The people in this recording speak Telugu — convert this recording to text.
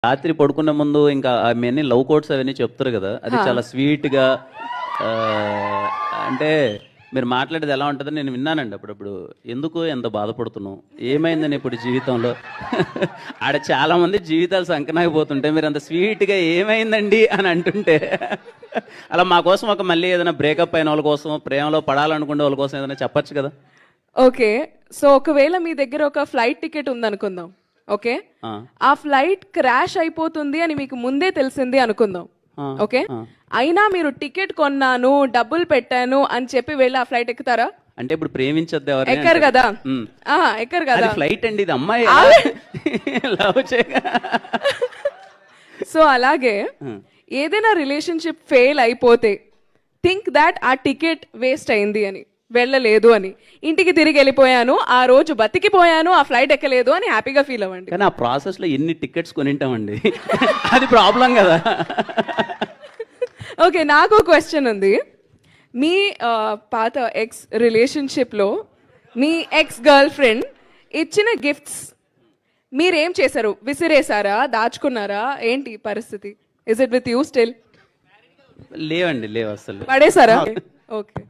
రాత్రి పడుకునే ముందు ఇంకా అవన్నీ లవ్ కోట్స్ అవన్నీ చెప్తారు కదా, అది చాలా స్వీట్గా. అంటే మీరు మాట్లాడేది ఎలా ఉంటుందని నేను విన్నానండి అప్పుడప్పుడు. ఎందుకు ఎంత బాధపడుతున్నావు, ఏమైందని ఇప్పుడు జీవితంలో? ఆడ చాలా మంది జీవితాలు సంకనాగిపోతుంటే మీరు అంత స్వీట్గా ఏమైందండి అని అంటుంటే, అలా మా కోసం ఒక మళ్ళీ ఏదైనా బ్రేకప్ అయిన వాళ్ళ కోసం, ప్రేమలో పడాలనుకునే వాళ్ళ కోసం ఏదైనా చెప్పచ్చు కదా. ఓకే, సో ఒకవేళ మీ దగ్గర ఒక ఫ్లైట్ టికెట్ ఉందనుకుందాం. ఓకే, ఆ ఫ్లైట్ క్రాష్ అయిపోతుంది అని మీకు ముందే తెలిసింది అనుకుందాం. ఓకే, అయినా మీరు టికెట్ కొన్నాను, డబ్బులు పెట్టాను అని చెప్పి వెళ్ళి ఆ ఫ్లైట్ ఎక్కుతారా? అంటే ఇప్పుడు ప్రేమించద్దు ఎవరు ఎక్కరు కదా, ఎక్కరు కదా. ఫ్లైట్ అండి ఇది, అమ్మాయి లవ్ సో అలాగే ఏదైనా రిలేషన్షిప్ ఫెయిల్ అయిపోతే థింక్ దాట్ ఆ టికెట్ వేస్ట్ అయింది అని, వెళ్ళలేదు అని, ఇంటికి తిరిగి వెళ్ళిపోయాను, ఆ రోజు బతికిపోయాను, ఆ ఫ్లైట్ ఎక్కలేదు అని హ్యాపీగా ఫీల్ అవ్వండి. కానీ ఆ ప్రాసెస్లో ఎన్ని టికెట్స్ కొనింటామండి, అది ప్రాబ్లం కదా. ఓకే, నాకు క్వశ్చన్ ఉంది. మీ పాత ఎక్స్ రిలేషన్షిప్లో మీ ఎక్స్ గర్ల్ ఫ్రెండ్ ఇచ్చిన గిఫ్ట్స్ మీరేం చేశారు? విసిరేసారా, దాచుకున్నారా, ఏంటి పరిస్థితి? Is it with you still? లేవండి, లేవు అసలు. పడేసారా? ఓకే.